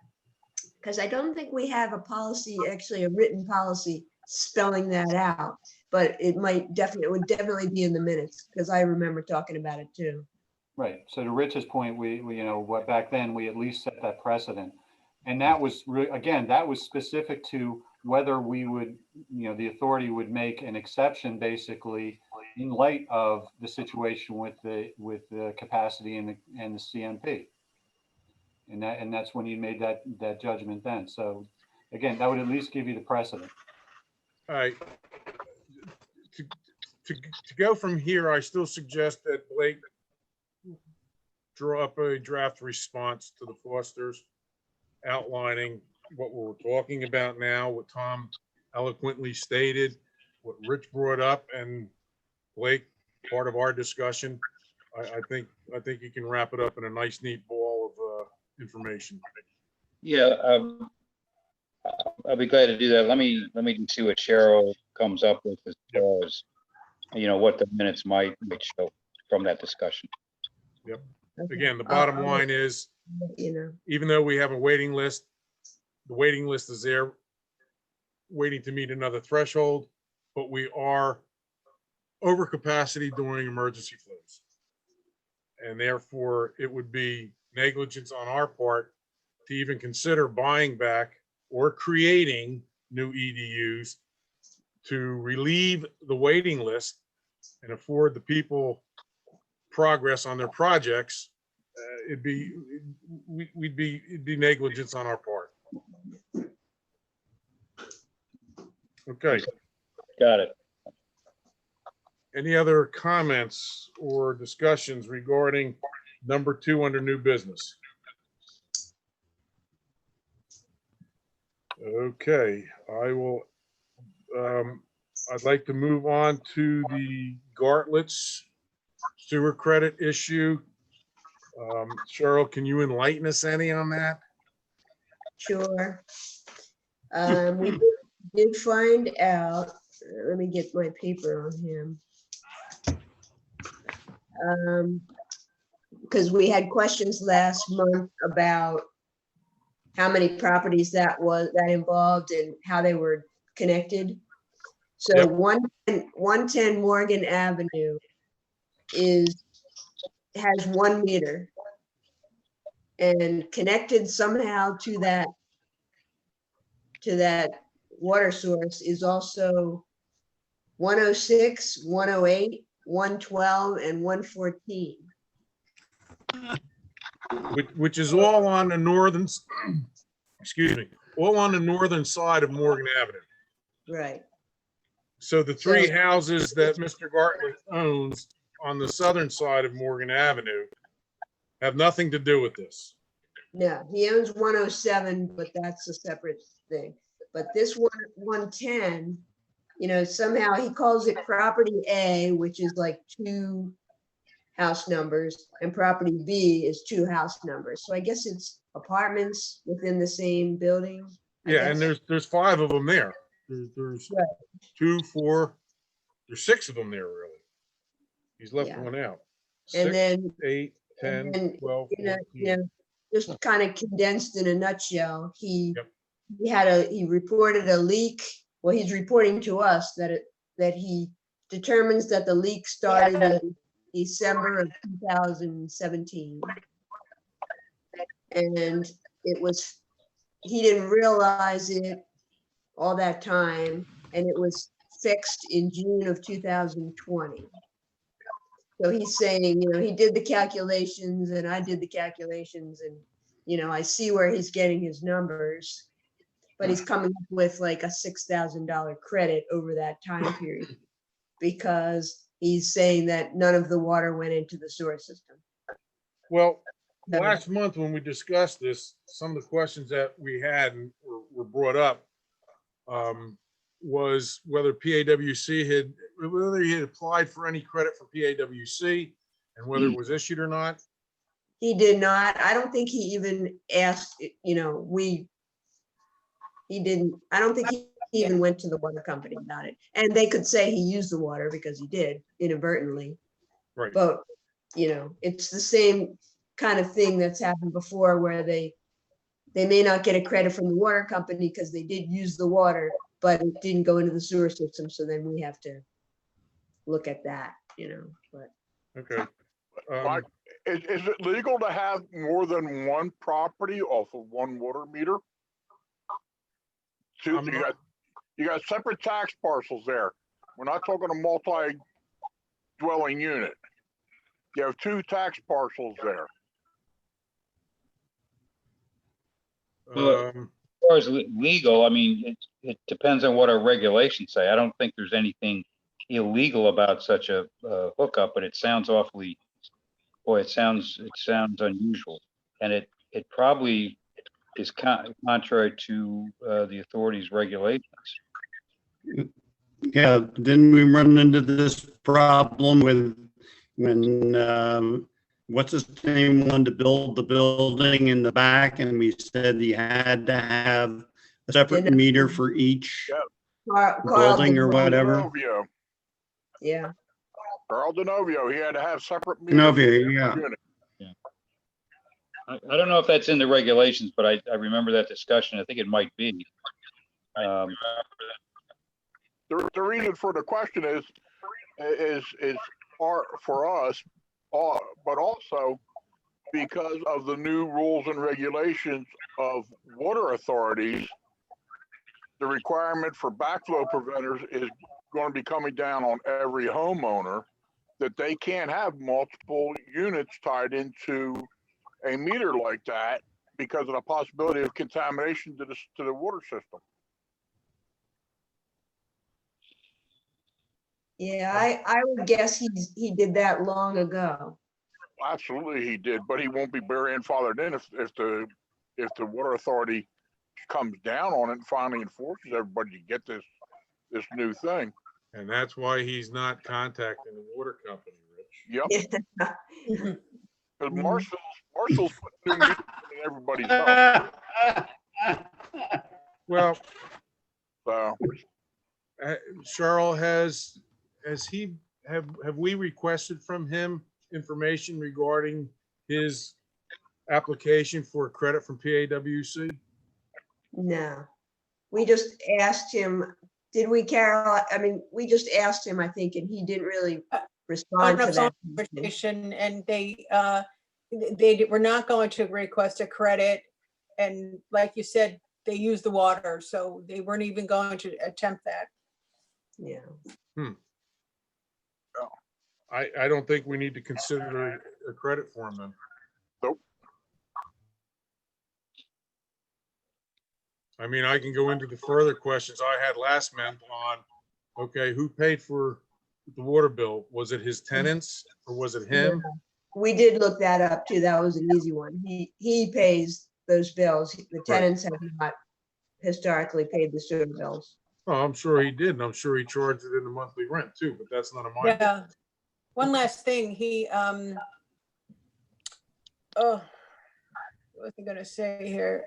[SPEAKER 3] Because I don't think we have a policy, actually a written policy spelling that out. But it would definitely be in the minutes, because I remember talking about it too.
[SPEAKER 2] Right. So to Rich's point, we what back then we at least set that precedent, and that was again, that was specific to whether we would, the authority would make an exception basically in light of the situation with the capacity and the CMP, and that's when you made that judgment then. So again, that would at least give you the precedent.
[SPEAKER 1] All right. To go from here, I still suggest that Blake draw up a draft response to the Fosters outlining what we're talking about now, what Tom eloquently stated, what Rich brought up, and Blake, part of our discussion. I think you can wrap it up in a nice, neat ball of information.
[SPEAKER 8] yeah, I'll be glad to do that. Let me see what Cheryl comes up with as far as, what the minutes might show from that discussion.
[SPEAKER 1] Yep.
[SPEAKER 3] Okay.
[SPEAKER 1] Again, the bottom line is, even though we have a waiting list, the waiting list is there waiting to meet another threshold, but we are over capacity during emergency flows. And therefore, it would be negligence on our part to even consider buying back or creating new EDUs to relieve the waiting list and afford the people progress on their projects. It'd be negligence on our part. Okay.
[SPEAKER 8] Got it.
[SPEAKER 1] Any other comments or discussions regarding number 2 under new business? Okay, I will, I'd like to move on to the Gartlett's sewer credit issue. Cheryl, can you enlighten us any on that?
[SPEAKER 3] Sure. We did find out, let me get my paper on him. Because we had questions last month about how many properties that involved and how they were connected. So
[SPEAKER 1] Yep.
[SPEAKER 3] 110 Morgan Avenue has 1 meter. And connected somehow to that water source is also 106, 108, 112, and 114.
[SPEAKER 1] Which is all on the northern, excuse me, all on the northern side of Morgan Avenue.
[SPEAKER 3] Right.
[SPEAKER 1] So the three houses that Mr. Gartlett owns on the southern side of Morgan Avenue have nothing to do with this.
[SPEAKER 3] No, he owns 107, but that's a separate thing. But this 110, somehow he calls it property A, which is like 2 house numbers, and property B is 2 house numbers. So I guess it's apartments within the same building.
[SPEAKER 1] Yeah, and there's 5 of them there. There's
[SPEAKER 3] Right.
[SPEAKER 1] 2, 4, there's 6 of them there, really. He's left
[SPEAKER 3] Yeah.
[SPEAKER 1] one out.
[SPEAKER 3] And
[SPEAKER 1] 6,
[SPEAKER 3] then
[SPEAKER 1] 8, 10,
[SPEAKER 3] and
[SPEAKER 1] 12,
[SPEAKER 3] then,
[SPEAKER 1] 14.
[SPEAKER 3] just kind of condensed in a nutshell, he
[SPEAKER 1] Yep.
[SPEAKER 3] he reported a leak. Well, he's reporting to us that he determines that the leak started in December of 2017. And he didn't realize it all that time, and it was fixed in June of 2020. So he's saying, he did the calculations and I did the calculations, and, I see where he's getting his numbers, but he's coming up with like a $6,000 credit over that time period because he's saying that none of the water went into the sewer system.
[SPEAKER 1] Well, last month when we discussed this, some of the questions that we had and were brought up was whether whether he had applied for any credit for PAWC and whether it was issued or not.
[SPEAKER 3] He did not. I don't think he even asked, he didn't, I don't think he even went to the water company about it. And they could say he used the water because he did inadvertently.
[SPEAKER 1] Right.
[SPEAKER 3] But, it's the same kind of thing that's happened before where they may not get a credit from the water company because they did use the water, but it didn't go into the sewer system. So then we have to look at that, but.
[SPEAKER 1] Okay.
[SPEAKER 7] Mike, is it legal to have more than one property off of one water meter? You got separate tax parcels there. We're not talking a multi-dwelling unit. You have 2 tax parcels there.
[SPEAKER 8] As far as legal, I mean, it depends on what our regulations say. I don't think there's anything illegal about such a hookup, but it sounds awfully, boy, it sounds unusual, and it probably is contrary to the authority's regulations.
[SPEAKER 4] Yeah, didn't we run into this problem when what's his name wanted to build the building in the back, and we said he had to have a separate meter for each building or whatever?
[SPEAKER 7] Denovio.
[SPEAKER 3] Yeah.
[SPEAKER 7] Carl Denovio, he had to have separate meters.
[SPEAKER 4] Denovio, yeah.
[SPEAKER 8] Yeah. I don't know if that's in the regulations, but I remember that discussion. I think it might be.
[SPEAKER 7] The reason for the question is for us, but also because of the new rules and regulations of water authorities, the requirement for backflow preventers is going to be coming down on every homeowner, that they can't have multiple units tied into a meter like that because of the possibility of contamination to the water system.
[SPEAKER 3] Yeah, I would guess he did that long ago.
[SPEAKER 7] Absolutely, he did, but he won't be grandfathered in if the water authority comes down on it and finally enforces everybody to get this new thing.
[SPEAKER 1] And that's why he's not contacting the water company, Rich.
[SPEAKER 7] Yep,
[SPEAKER 3] Yeah.
[SPEAKER 7] because Marshall's putting new meters in everybody's house.
[SPEAKER 1] Well,
[SPEAKER 7] So
[SPEAKER 1] Cheryl, have we requested from him information regarding his application for credit from PAWC?
[SPEAKER 3] No, we just asked him, did we, Carol? I mean, we just asked him, I think, and he didn't really respond to that.
[SPEAKER 9] Conversation, and they were not going to request a credit. And like you said, they use the water, so they weren't even going to attempt that.
[SPEAKER 3] Yeah.
[SPEAKER 1] I don't think we need to consider a credit for him then.
[SPEAKER 7] Nope.
[SPEAKER 1] I mean, I can go into the further questions I had last month on, okay, who paid for the water bill? Was it his tenants or was it him?
[SPEAKER 3] We did look that up too. That was an easy one. He pays those bills. The tenants have not historically paid the sewer bills.
[SPEAKER 1] Oh, I'm sure he did. And I'm sure he charged it in the monthly rent too, but that's none of my.
[SPEAKER 9] Yeah. One last thing, he, oh, what was I gonna say here?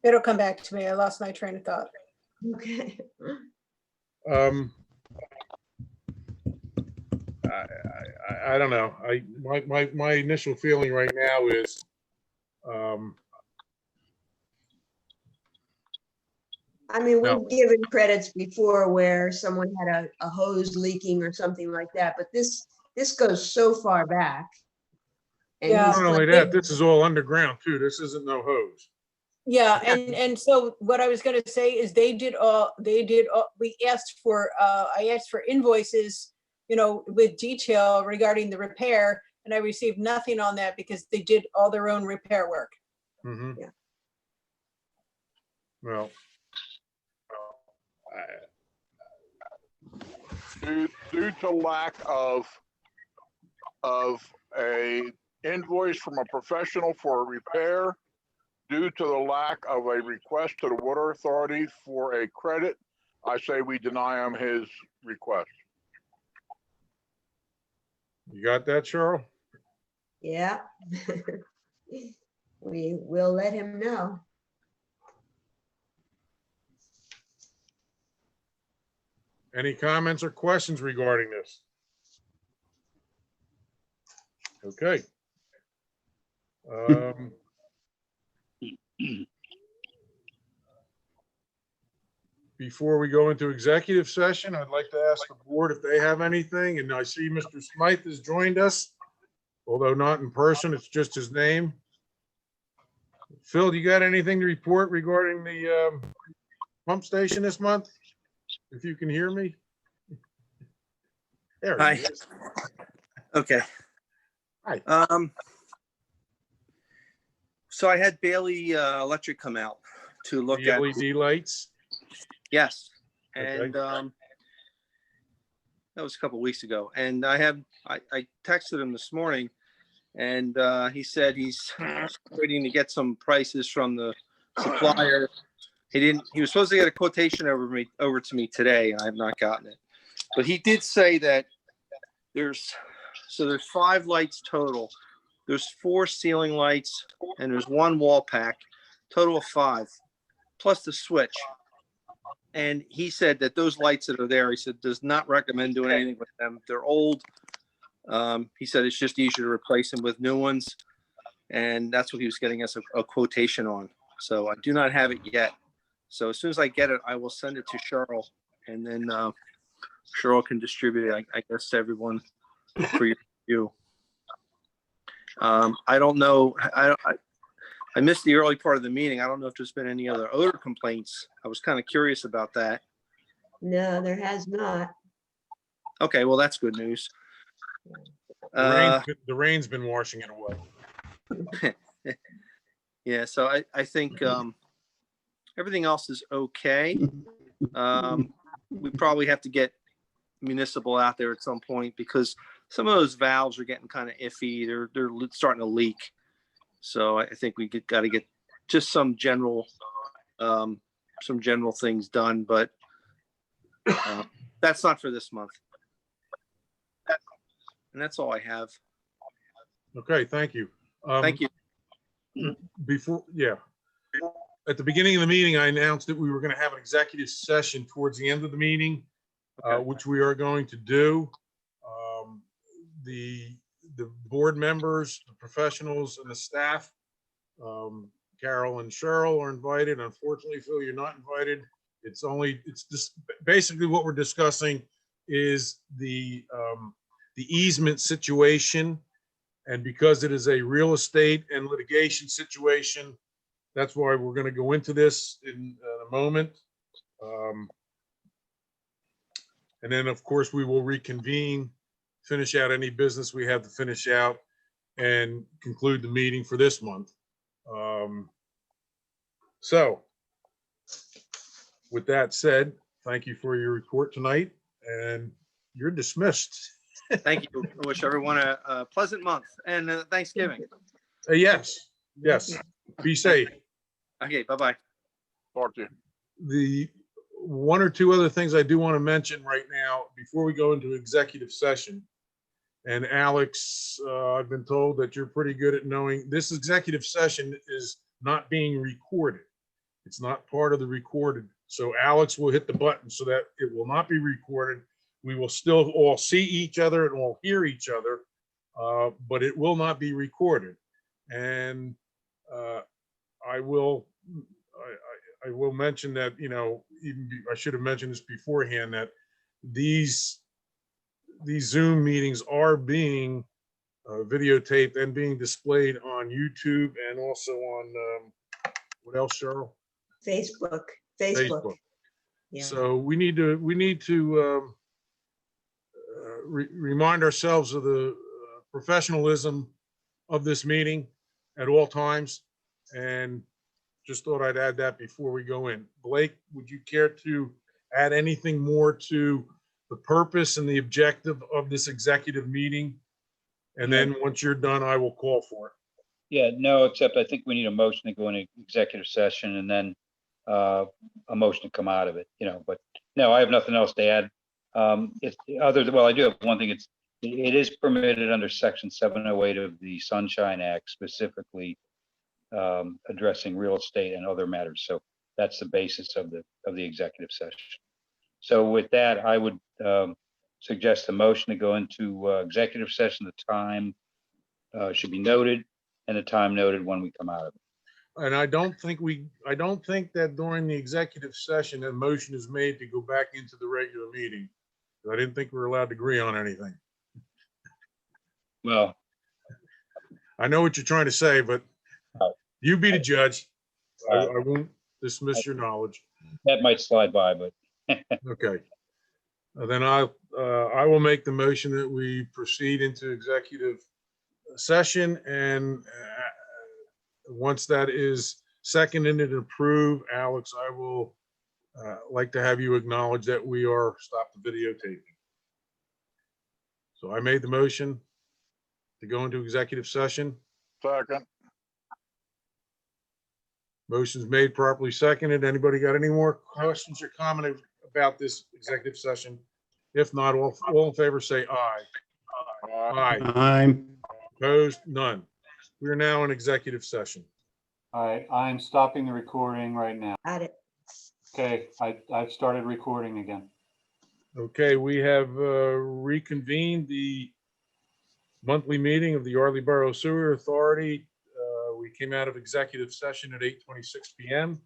[SPEAKER 9] It'll come back to me. I lost my train of thought.
[SPEAKER 3] Okay.
[SPEAKER 1] I don't know. My initial feeling right now is,
[SPEAKER 3] I mean,
[SPEAKER 1] No.
[SPEAKER 3] we've given credits before where someone had a hose leaking or something like that, but this goes so far back. And
[SPEAKER 9] Yeah.
[SPEAKER 3] he's
[SPEAKER 1] not only that, this is all underground too. This isn't no hose.
[SPEAKER 9] Yeah, and so what I was gonna say is we asked for, I asked for invoices, with detail regarding the repair, and I received nothing on that because they did all their own repair work.
[SPEAKER 1] Mhm.
[SPEAKER 3] Yeah.
[SPEAKER 1] Well,
[SPEAKER 7] due to lack of a invoice from a professional for a repair, due to the lack of a request to the water authority for a credit, I say we deny him his request.
[SPEAKER 1] you got that, Cheryl?
[SPEAKER 3] Yeah. We will let him know.
[SPEAKER 1] Any comments or questions regarding this? Okay. Before we go into executive session, I'd like to ask the board if they have anything, and I see Mr. Smythe has joined us, although not in person, it's just his name. Phil, do you got anything to report regarding the pump station this month? If you can hear me? There
[SPEAKER 10] Hi.
[SPEAKER 1] he is.
[SPEAKER 10] Okay.
[SPEAKER 1] Hi.
[SPEAKER 10] So I had Bailey Electric come out to look
[SPEAKER 1] The
[SPEAKER 10] at.
[SPEAKER 1] LED lights?
[SPEAKER 10] Yes,
[SPEAKER 1] Okay.
[SPEAKER 10] and that was a couple weeks ago. And I texted him this morning, and he said he's waiting to get some prices from the supplier. He was supposed to get a quotation over to me today, and I have not gotten it. But he did say that there's 5 lights total. There's 4 ceiling lights and there's 1 wall pack, total of 5, plus the switch. And he said that those lights that are there, he said, does not recommend doing anything with them. They're old. He said it's just easier to replace them with new ones. And that's what he was getting us a quotation on. So I do not have it yet. So as soon as I get it, I will send it to Cheryl, and then Cheryl can distribute it, I guess, to everyone for your review. I don't know. I missed the early part of the meeting. I don't know if there's been any other odor complaints. I was kind of curious about that.
[SPEAKER 3] No, there has not.
[SPEAKER 10] Okay, well, that's good news.
[SPEAKER 1] The rain's been washing it away.
[SPEAKER 10] Yeah, so I think everything else is okay. We probably have to get municipal out there at some point because some of those valves are getting kind of iffy. They're starting to leak. So I think we got to get just some general things done, but that's not for this month. And that's all I have.
[SPEAKER 1] Okay, thank you.
[SPEAKER 10] Thank you.
[SPEAKER 1] At the beginning of the meeting, I announced that we were going to have an executive session towards the end of the meeting,
[SPEAKER 10] Okay.
[SPEAKER 1] which we are going to do. The board members, the professionals, and the staff, Carol and Cheryl are invited. Unfortunately, Phil, you're not invited. It's just basically what we're discussing is the easement situation. And because it is a real estate and litigation situation, that's why we're going to go into this in a moment. And then, of course, we will reconvene, finish out any business we have to finish out, and conclude the meeting for this month. So with that said, thank you for your report tonight, and you're dismissed.
[SPEAKER 10] Thank you. I wish everyone a pleasant month and Thanksgiving.
[SPEAKER 1] Yes, be safe.
[SPEAKER 10] Okay, bye-bye.
[SPEAKER 7] Talk to you.
[SPEAKER 1] The one or two other things I do want to mention right now before we go into executive session. And Alex, I've been told that you're pretty good at knowing this executive session is not being recorded. It's not part of the recorded. So Alex will hit the button so that it will not be recorded. We will still all see each other and all hear each other, but it will not be recorded. And I will mention that, I should have mentioned this beforehand, that these Zoom meetings are being videotaped and being displayed on YouTube and also on what else, Cheryl?
[SPEAKER 3] Facebook. Yeah.
[SPEAKER 1] So we need to remind ourselves of the professionalism of this meeting at all times, and just thought I'd add that before we go in. Blake, would you care to add anything more to the purpose and the objective of this executive meeting? And then once you're done, I will call for it.
[SPEAKER 8] Yeah, no, except I think we need a motion to go into executive session and then a motion to come out of it, but no, I have nothing else to add. I do have one thing. It is permitted under section 708 of the Sunshine Act, specifically addressing real estate and other matters. So that's the basis of the executive session. So with that, I would suggest a motion to go into executive session. The time should be noted and the time noted when we come out of it.
[SPEAKER 1] And I don't think that during the executive session, a motion is made to go back into the regular meeting. I didn't think we were allowed to agree on anything.
[SPEAKER 8] Well,
[SPEAKER 1] I know what you're trying to say, but you be the judge. I won't dismiss your knowledge.
[SPEAKER 8] that might slide by, but
[SPEAKER 1] Okay. Then I will make the motion that we proceed into executive session, and once that is seconded and approved, Alex, I will like to have you acknowledge that we are stopped the videotaping. So I made the motion to go into executive session.
[SPEAKER 7] Second.
[SPEAKER 1] Motion's made, properly seconded. Anybody got any more questions or comment about this executive session? If not, all in favor say aye. Aye. Opposed? None. We are now in executive session.
[SPEAKER 2] All right, I'm stopping the recording right now.
[SPEAKER 3] Got it.
[SPEAKER 2] Okay, I've started recording again.
[SPEAKER 1] Okay, we have reconvened the monthly meeting of the Yardley Borough Sewer Authority. We came out of executive session at 8:26 p.m.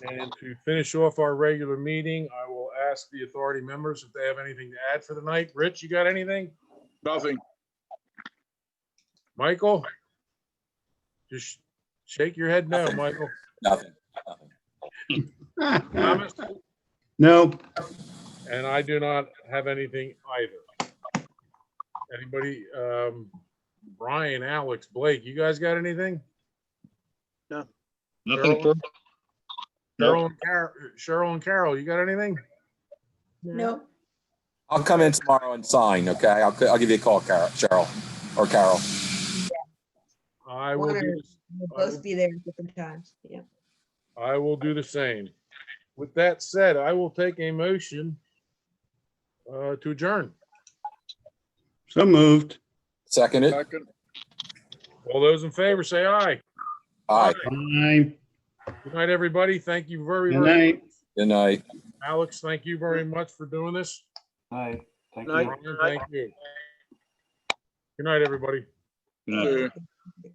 [SPEAKER 1] And to finish off our regular meeting, I will ask the authority members if they have anything to add for the night. Rich, you got anything?
[SPEAKER 7] Nothing.
[SPEAKER 1] Michael? Just shake your head no, Michael.
[SPEAKER 11] Nothing.
[SPEAKER 1] Thomas?
[SPEAKER 4] No,
[SPEAKER 1] And I do not have anything either. Anybody, Brian, Alex, Blake, you guys got anything?
[SPEAKER 8] nothing.
[SPEAKER 1] Cheryl? Cheryl and Carol, you got anything?
[SPEAKER 9] No,
[SPEAKER 11] I'll come in tomorrow and sign, okay? I'll give you a call, Cheryl or Carol.
[SPEAKER 1] I will
[SPEAKER 3] One or
[SPEAKER 1] do,
[SPEAKER 3] we'll
[SPEAKER 1] I will-
[SPEAKER 3] both be there at different times. Yeah.
[SPEAKER 1] I will do the same. With that said, I will take a motion to adjourn.
[SPEAKER 4] So moved.
[SPEAKER 11] Second it.
[SPEAKER 7] Second.
[SPEAKER 1] All those in favor, say aye.
[SPEAKER 11] Aye.
[SPEAKER 4] Bye.
[SPEAKER 1] Good night, everybody. Thank you very,
[SPEAKER 4] Good
[SPEAKER 1] very
[SPEAKER 4] night.
[SPEAKER 1] much.
[SPEAKER 11] Good night.
[SPEAKER 1] Alex, thank you very much for doing this.
[SPEAKER 2] All right, thank
[SPEAKER 6] Night.
[SPEAKER 2] you.
[SPEAKER 1] Brian, thank you. Good night, everybody.
[SPEAKER 4] Good night.
[SPEAKER 7] Yeah.